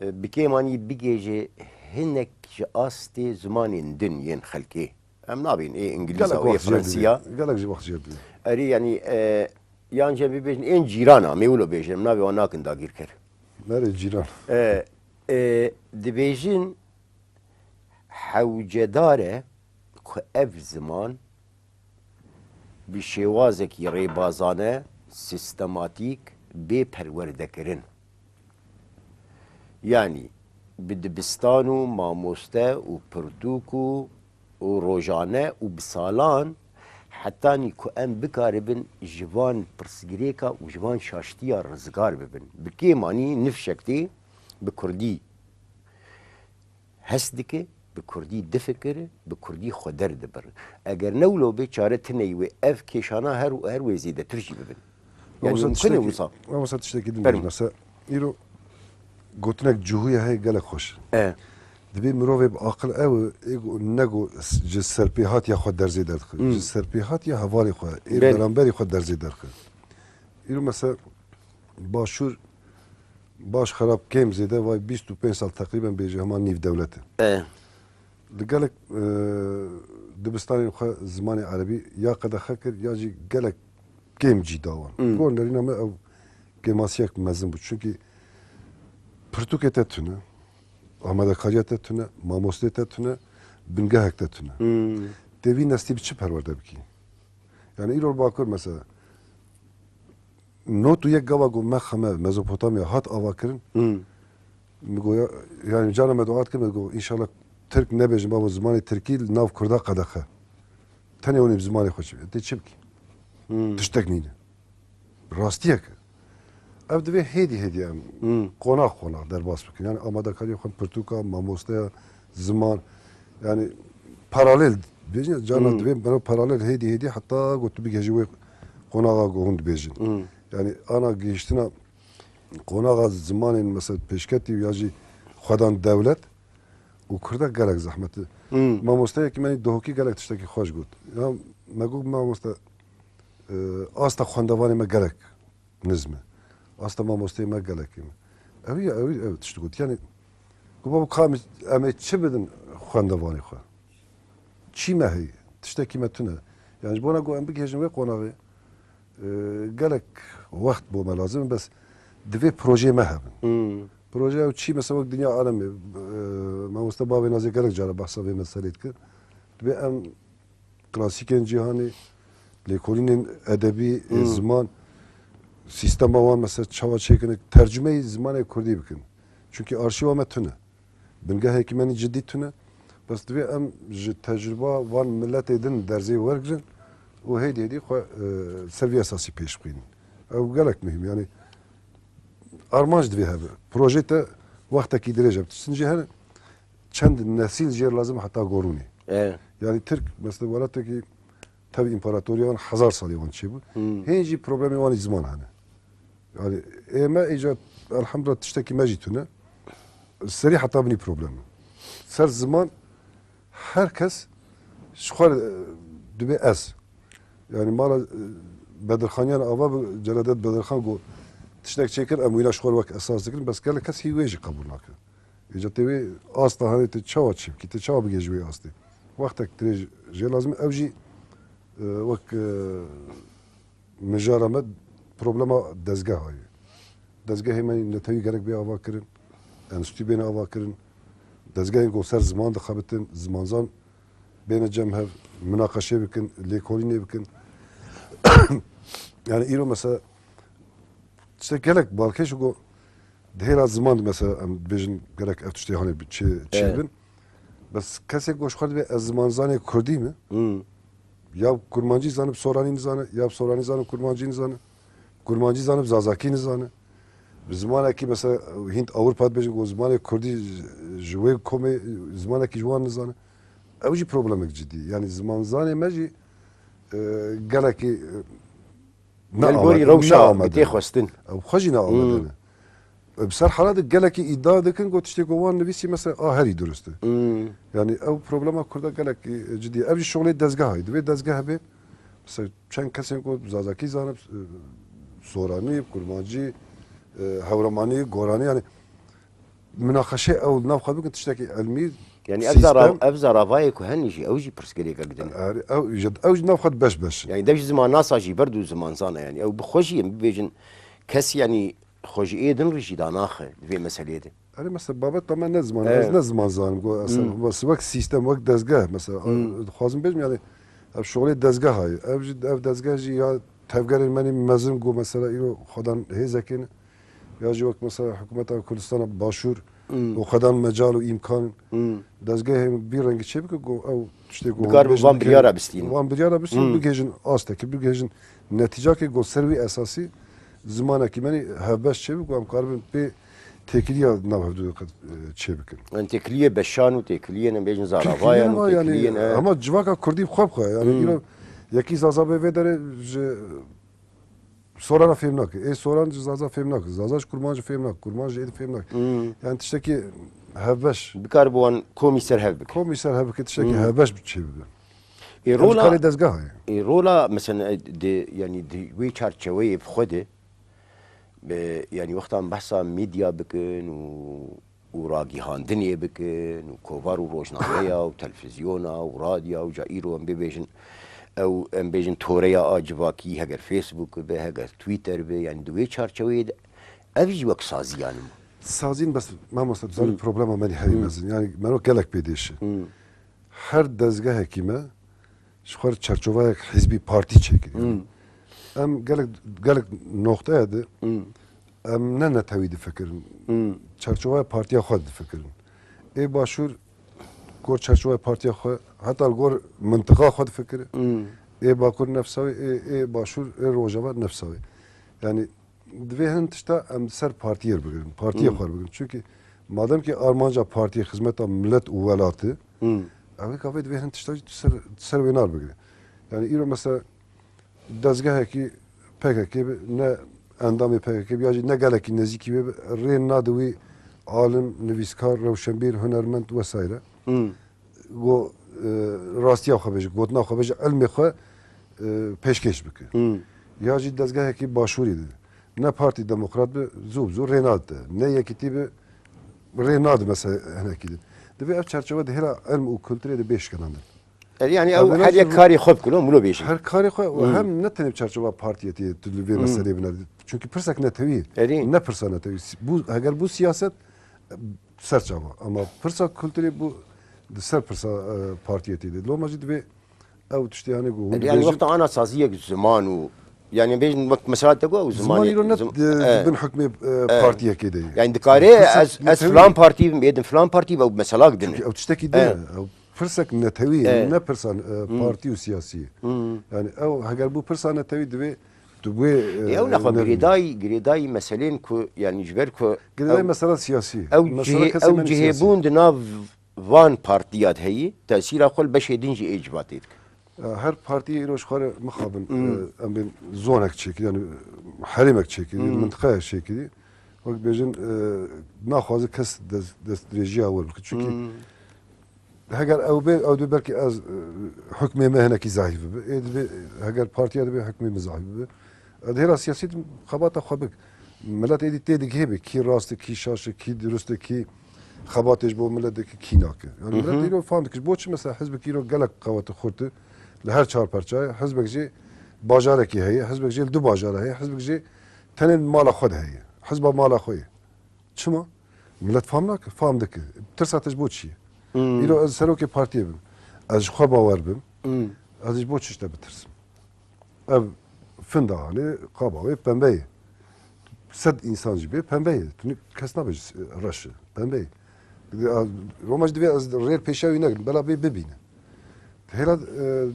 bi kêmanî bigêje hinek ji astê zimanên din yên xelkê. Em nabên ê İngilîza Gelek û ê vakt Fransiya. gelek ji vakt jêr Erê yani yan cem bêjin ên cîrana mêwilo bêjin em navê wan nakin dagîrker. nere cîran Dibêjin hewcedar e ku ev ziman bi şêwazekî rêbazane sistematik bê perwerdekirin. Yani bi dibistan û mamoste û pirtûk û rojane û bi salan hetanî ku em bikaribin ji van pirsgirêka û ji van şaştiya rizgar bibin. Bi kêmanî nifşek tê bi Kurdî hest dike, bi Kurdî difikir, bi Kurdî xwe derdibir. Eger newlo bê çare tinê wê ev kêşana her wê zêdetir jî bibin. Yani mümkün e wisa. ama sen tiştekî din Fermi. mesela îro gotinek cihûye heye gelek xweş dibê mirovê bi aqil ew nego ji serpêhatiya xwe derzê derdixwe ji serpêhatiya hevalê xwe ê Belê. beramberî xwe derzê derxwe îro mesela başûr baş xerab kêm zêde vay 25 sal teqrîben bêje hema nîv dewlet e li gelek dibistanên xwe zimanê erebî ya qedexe kir ya jî gelek kêm cî dawan gon derîna me ew kêmasiyek mezin bû çünkü pirtûkê te tune amedekariya te tune mamostê te tune bingehek te tune devî nestî bi çi perwerde bikî yani îrol bakur mesela not û yek gava got me xeme Mezopotamya hat avakirin migoya yani cana me duat kirin go inşallah Türk nebêjin babo zimanê Tirkî nav Kurda qedexe tenê hûn ê bi zimanê xwe çi tê çi bikî tiştek nîne rastiyek ev divê hêdî hêdî em qonak derbas bikin yani amadekariya xwe pirtûka mamosteya ziman yani paralel bêjin cana divê beno paralel hêdî hêdî heta got tu bigêjî wê qonaxa hûn dibêjin yani ana gihiştina qonaxa zimanên mesela pêşketî ya jî xwedan dewlet û Kurda gelek zehmet mamosteyekî menî dohokî gelek tiştekî xweş got ya me got mamoste asta xwendevanê me gelek nizm e asta mamosteyê me gelekî me ew tişt got yani babo kam em ê çi bidin xwendevanê xwe çî me heye tiştekî me tune yani ji bona got em bigêjin wê qonaxê gelek wext bo me lazim bes divê projeyê me hebin proje ew çî mesela wek dinya alemê mamoste bavê nazê gelek cara behsa vê meselê dikir divê em klasîkên cîhanê lêkolînên edebî ziman sistema wan mesela çawa çêkirin tercümeyê zimanê Kurdî bikin çünkü arşîva me tune bingehekî menî ciddî tune bes divê em ji tecrüba van milletê din derzê wergirin û hêdî hêdî xwe ser vî esasî pêş bixînin ew gelek mühim yani armanc divê hebe projê te wextekî dirêj e tiştin jî hene çend nesîl jêr lazim heta gorûnê yani Türk mesela welatekî tevî împaratoriya wan 1000 salî wan çêbû hên jî problemê wan ziman hene yani ême îca elhemdullah tiştekî me jî tune serî heta binî problem ser ziman herkes ji xwe dibe ez yani mala Bedirxaniyan ava Celadet Bedirxan got tiştek çêkir em wîna ji xwe wek esas dikirin bes gelek kes hî wê jî qebûl nakin îca tê wê asta henê tu çawa çi bikî tu çawa bigêjî wê astê wextek dirêj jê lazim ew jî wek mijara me problema dezgeha ye dezgehê me netewî gerek bê ava kirin enstitû bêne ava kirin dezgehên got ser ziman dixebitin zimanzan bêne cem hev münaqeşê bikin lêkolînê bikin yani îro mesela işte gelek balkêş got dihêla ziman mesela em dibêjin gerek ev tiştê hanê çi bin bes kesek got ji xwe dibe ez zimanzanê Kurdî me ya kurmancı zanıp Sorani nizanı, ya Sorani zanıp kurmancı nizanı, kurmancı zanıp Zazaki nizanı. Zamanaki mesela Hint Avrupa bejin o zamanı Kurdi jwe kome zamanaki jwan nizanı. Evji problemek ciddi. Yani zaman zanı meci galaki Melbourne روشا بتي خواستن خواجی نه آمدنه بسر حالت گلکی ادعا دکن گفت اشتی گوان نویسی مثلا هری درسته yani ev problema kurda gelek ciddi ev şöyle dezgahıydı ve dezgah be mesela çen kesin ko zazaki zanıp sorani kurmancı havramani gorani yani münakaşe ev nafkabi ki tişteki ilmi يعني ابزا رافاي كهنجي اوجي برسكلي قدن ev nafkat beş يعني دبش زمان ناس اجي بردو زمان زانا يعني او بخوشي بيجن كس يعني خوش ايدن رجي داناخه في مسألة دي hani mesela babet tamam ne zaman ne zaman zanım go aslında bak sistem bak dezgah mesela xwazim bejim yani ev şöyle dezgah hay ev dezgah ya tevgerin benim mezun go mesela ilo xodan hezekin ya ji vak mesela hükümeta Kürdistan'a başvur o kadar mecal ve imkan dezgah bir rengi çebik go ev işte go بكار وان بريارا بستين van bir yara bir gecin astaki bir gecin netice ki go servi esası zamana ki beni habeş çebik go am karbin bir tekiliye navhdu çebikin. يعني تكليه بشان وتكليه بيجن زرافاي yani ama civaka Kurdi xwabxa yani ilo yeki zazabe vedere sorana femnak. Soran zaza femnak. Zazaş kurmancı femnak. Kurmancı ed femnak. Yani tişteki habeş. بكار بوان كوميسر هبك Komiser habek tişteki habeş bir çebikin. رولا Kale dezgah. رولا مثلا دي يعني دي وي تشارتشوي بخده يعني وقتا بحثا ميديا بكن وراقي هاندنيا بكن وكوفار وروشنامية وتلفزيونا وراديو وجائيرو ام بيجن او ام بيجن توريا اجواكي هاجر فيسبوك به هاجر تويتر به يعني دوي تشارتشوي افجي وك سازي يعني Sazin bas ma mesela problema meni herimezin. Yani meno gelek bedeşi. Her dezgah hekime şu kadar çerçeveye hizbi parti çekir. Em gelek noktaydı. Em ne tevhid fikirin. Çerçeveye partiye xwed fikirin. Başur gor çerçeveye partiye xwe hatta gor mıntıka xwed fikirin. Bakur nefsavi başur rojava nefsavi. Yani dvehen tişta em ser partiye bigirin. Partiye xwar bigirin. Çünkü madem ki Armanca partiye hizmeta millet u velatı evi kafet dvehen tişta ser venar bigirin. Yani iro mesela dezgaheki PKK ne endamı PKK ya ne geleki neziki ve ren nadwi alim nivîskar rewşenbîr hunermend vesaire go rastiya xwebêje gotna xwebêje ilmê xwe pêşkêş bike ya jî dezgehekî başûrî de ne Partî Demokrat bi zû rênad de ne yekîtî bi rênad mesela hinekî de divê ev çerçeve de hêra ilm û kulturê de bêşkenan يعني او هر یک کاری خوب کنم ملو بیشن her karı hem ne tenip çerçeve partiyeti tülü mesele biner. Çünkü pırsak ne tevi. Ne pırsa ne tevi. Bu eğer bu siyaset serçava ama pırsak kültürü bu ser pırsa partiyeti. Lomacı ve ev işte yani bu. يعني وقت انا سازيه زمان و يعني بيجن وقت مسألة تقوى Zaman وزمان ironet bin hükmü partiye kedi. يعني دكاري از فلان بارتي بيدن فلان بارتي او مسألة قدن Ev tişteki de pırsak ne tevi ne pırsa parti u siyasi. Yani ev eğer bu pırsa ne tevi de او نخو غريداي مسألين كو يعني جبر كو Geriye mesela siyasi. او جهبون دنا وان بارتيات هي تأثير اقل بشي دنجي اجباتيك Her partiye iroş xare mixabin em bin zonek çekir yani herimek çekir mıntıkaya çekir. Bak bejin naxwazı kes destrejiya var çünkü eğer ev belki az hükmü mehneki zahif be eğer partiye de hükmü zahif be her siyaset xabata xabik millet edit dedik hebe ki rastı ki şaşı ki dürüstü ki xabatış bu millet ki nak yani millet iro fahamdı ki bu mesela hizb iro galak qavatı xurtu لهر چهار پرچای حزبك جي باجارك هي حزبك جي دو باجار هي حزبك جي تنين مال خود هي حزب مال خوي شما ملت فهمناك فهمدك ترساتش بوتشي يلو از سلوكي بارتي بم از خو باور بم از بوتش işte bitirsin ev fındağını qabağı pembe sad insan gibi pembe tuni kesna bej raşı pembe Romaj diye az real peşavi ne bela bir bebine هلا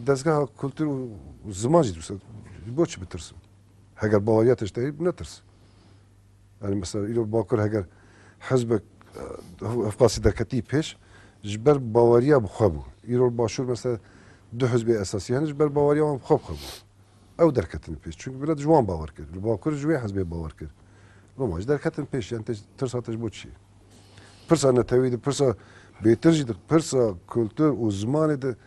دزگاه کلتور و زمان جدی بس بۆ چی بترسم هەگەر باوەریاتش دەهەیە نەترس يعني مثلا إلى باكر هجر حزبك أفقاسي دكتي بيش جبر باوريا بخابو إلى الباشور مثلا دو حزب أساسي هنج جبر باوريا بخاب خابو أو دركتن بيش çünkü بلاد جوان باور كر الباكر جوي حزب باور كر لو ما دركتن بيش يعني ترسا تجبوت شيء برسا نتويد برسا بيترجي برسا كولتور وزمان ده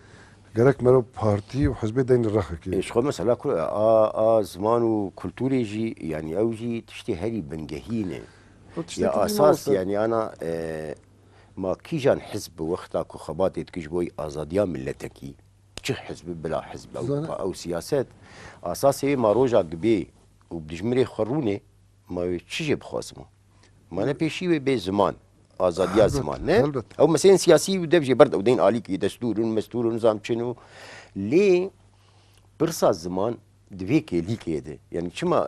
gerek مرا بارتي وحزب دين الرخا كي ايش خو مثلا كل زمان وكولتوري جي يعني اوجي تشتي هري بنجهينه يا اساس يعني انا ما كيجان حزب وقتا كو خباتي تكجبوي ازاديا ملتكي تش حزب بلا حزب او سياسات اساسي ما روجا قبي وبدجمري خروني ما تشي بخصمه ما انا بيشي بي زمان آزادیا زمان نه او مثلا سیاسی و دبجه برد او دین عالی کی دستور و مستور و نظام چنو لی برسا زمان دوی که لی که ده یعنی چما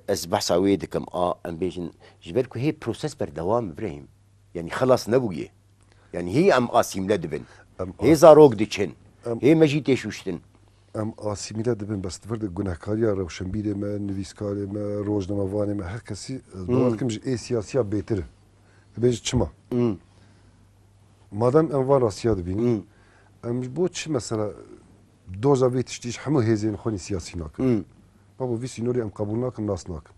از بحث اوید کم ام بیجن جبر کو هی پروسس بر دوام بریم یعنی خلاص نبویه یعنی هی ام آسیم لدبن هی زاروگ دیچن هی مجید تشوشتن ام آسیمیله دبن بس فرد گناهکاری روشنبیر ما نویسکاری ما روزنامه‌وانی ما هر کسی باور کنم ای سیاسیا بهتر بیش چما مادام ام وان راسیا دبینیم ام بو چی مثلا دوزا ویتشتیش همه هزین خونی سیاسی نکن بابا وی سینوری ام قبول نکن ناس نکن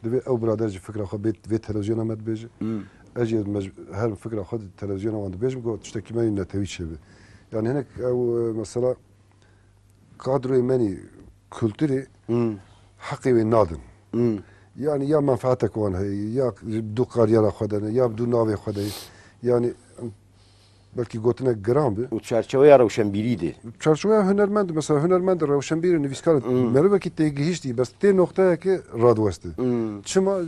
دبی او برادر جی فکر خود بیت تلویزیون آمد بیج اجی هر فکر خود تلویزیون آمد بیج میگه تشتکی من نتوی شده yani هناك او مثلا kadroyu meni kültürü hakkı ve nadın. Yani ya menfaatek olan hay, ya du kariyera xwedene, ya du navê xwedeyê. Yani belki gotine gram bi. و çerçeveye rewşenbîrî de. Çerçeveye hünermend mesela hünermend rewşenbîrî nivîskar merivekî tê gihîştî bes tê noktayekê radwestî. Çima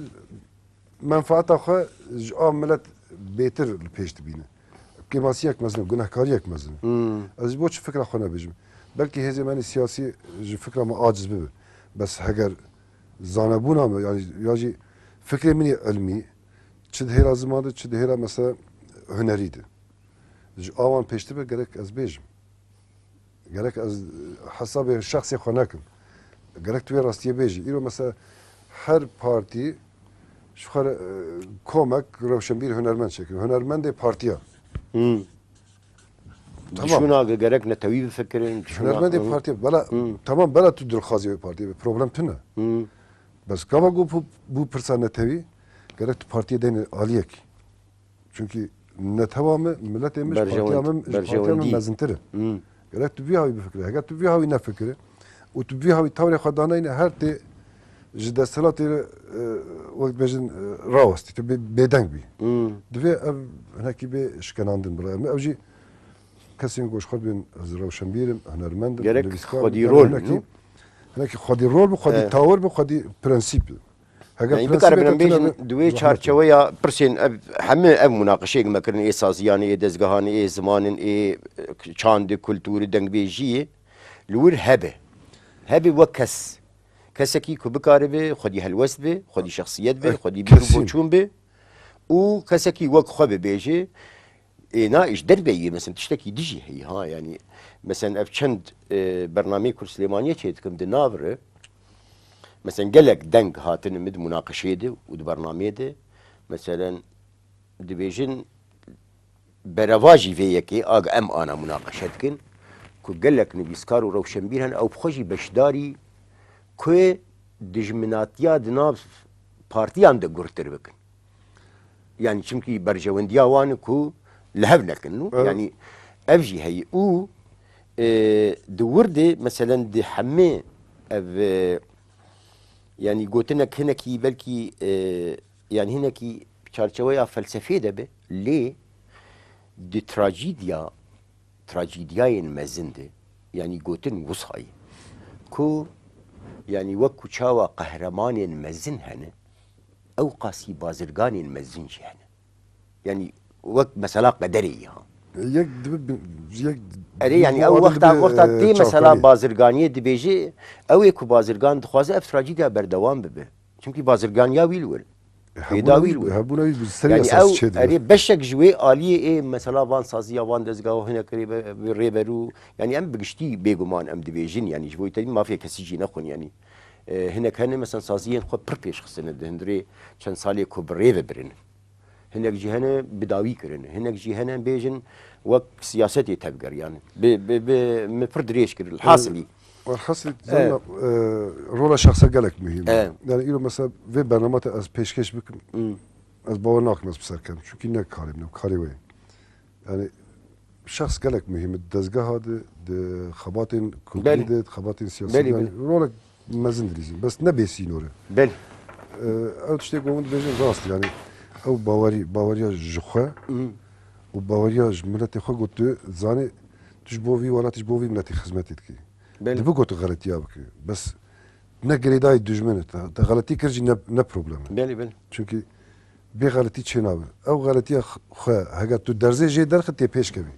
menfaata xwe ji a millet bêtir li pêş dibîne. Kemasiyek mezin, gunehkariyek mezin. Ez ji bo çi fikra xwe nebêjim. Belki hezemeni siyasi fikra mı aciz bibi. Bes heger zanebuna mı yani yaci fikri mini ilmi çi hera zamanı çi hera mesela hüneriydi. Avan peşti be gerek ez bejim. Gerek ez hesabı şahsi xanakim. Gerek tuya rastiye beji. İro mesela her parti şu kadar komak revşenbir hünermen çekiyor. Hünermen de partiya. Düşmuna gerek ne tabii fikrin. Hünermen de partiya. Bela tamam bela tu dulxazi partiya. Problem tüne. Bes kava bu persane tabii gerek tu partiya dene aliyek. Çünkü ne tamamı millet emiş partiyamın mezintere. Gerek tu bihavi bir fikri. Gerek tu bihavi ne fikri. O tu bihavi tavri xadanayne her te jide salatı وقت بجن راوست تو بدنگ بی دوی هنکی به شکناندن برای من اوجی کسی گوش خود بین از روشنبیرم هنرمند gerek خودی رول هنکی خودی رول بو خودی تاور بو خودی پرنسیپ يعني بقرب بين دوي چارچوه يا برسين همه اب مناقشه ما كرن اي سازيان اي دزگاهان اي زمان اي چاند كولتور دنگ بيجي لور هبه وكس کسی که بکاره به خودی هلوست به خودی شخصیت به خودی بیرو بچون به او کسی که وقت خواه بیجه اینا ایش در بیه مثلا تشتکی دیجی هی ها یعنی مثلا اف چند برنامه کور سلیمانیه چه کم ده ناوره مثلا گلک دنگ هاتن مد مناقشه ده و ده برنامه ده مثلا ده بیجن برواجی ویه که آگ ام آنا مناقشه کن که گلک نویسکار و روشنبیر هن او بخوشی بشداری که دجمناتیا دناب پارتیان ده گرتر بکن yani çünkü berjevendiya wan ku lehev nekin yani evji hey u de wirde mesela de hemme ev yani gotinek hineki belki yani hineki çerçeveya felsefe de be le de trajediyayın mezinde yani gotin vusay ku يعني وكو شاوى قهرمان مزن هنا او قاسي بازرگان مزن هنا يعني وك مثلا قدري ها يعني او وقتا تي مثلا بازرگانيه دبيجي او يكو بازرگان دخوازه اف تراجيديا بردوام ببه çünkü بازرگان يا ويلول پیداوی بود هبونوی سری يعني اساس او چه اري بشك جوي آلية ايه مثلا وان سازيا وان دزگاه هنا قريبه ريبرو يعني ام بگشتي بيگمان ام دبيجن يعني جوي تاني ما في كسي جي نخون يعني هنا كان مثلا سازيا خو پر پیش خسنه دهندري چند سالي كو بريبه برن هنا جي هنا بداوي كرن هنا جي هنا بيجن وك سياستي تبقر يعني ب مفرد ريش كر الحاصلي والحصل زلنا رولا شخصا قالك مهم اه. يعني إلو مثلا في برنامج از پیشکش بکن از باور ناکن از بسر کم چونکی نه کاری منم کاری وی يعني شخص قالك مهم الدزقة هذا خبات كومبليت خبات سياسية بلي يعني رولا مازن دريزين بس نبي سينورة بل او تشتي قومت بيجن راست يعني او باوريا جخوا وباوريا ملتي خو قلت زاني تجبوفي ولا تجبوفي ملتي خدمتك كي دبو قلت غلطيا بك بس نقري داي دجمنت غلطي كرجي نا بروبلم بل چونكي بي غلطي چناوه او غلطي خو هاگه تو درزه جي درخت تي پیش كبي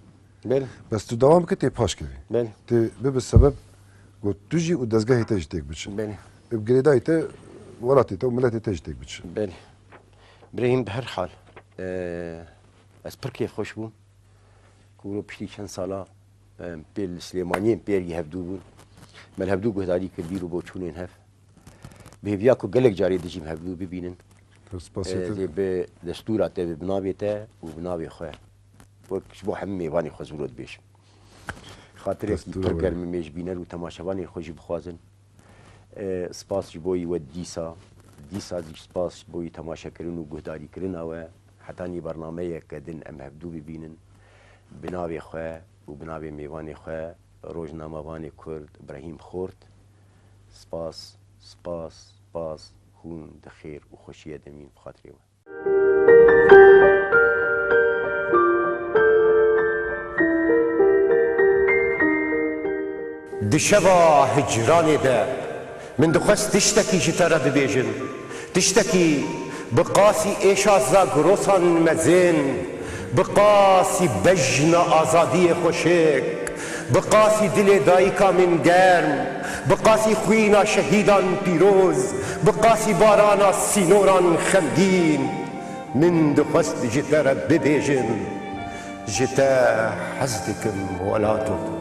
بل بس تو دوام كي تي پاش كبي بل تي بسبب قلت تجي ودزگاه تجتك بچ بل بقري داي تي ولاتي تو ملتي تجتك بچ بله برهیم به هر حال از پرکی خوش بوم کورو پشتی چند سالا بیل سلیمانی بیری هفدو بود من هفدو گهداری کردی رو با چونین هف به بیا کو گلک جاری دجیم هفدو ببینن سپاسيته به دستورات به بناوی تا و بناوی خواه وکش بو همه میوانی خزولت بیش خاطر کی دستور پرگر ولی. میش بینن و تماشاوانی خوشی بخوازن سپاس جبوی و دیسا دی سپاس بوی تماشا کردن و گهداری کردن و حتی نی برنامه کدن ام هفدو ببینن بناوی خواه و بناوی میوانی خواه روزنامه‌وانی کرد ابراهیم خورد سپاس خون دخیر و خوشی دمین بخاطری و دشوا هجرانی ده من دخست تشتكي جتارا ببيجن تشتكي بقاسي إيشازا قروسان مزين بقاسي بجنا آزادي خوشك بقاسي دل دايكا من گرم بقاسي خوينا شهيدان بيروز بقاسي بارانا سينوران خمگين من دخست جتارا ببيجن جتا حزدكم ولاتو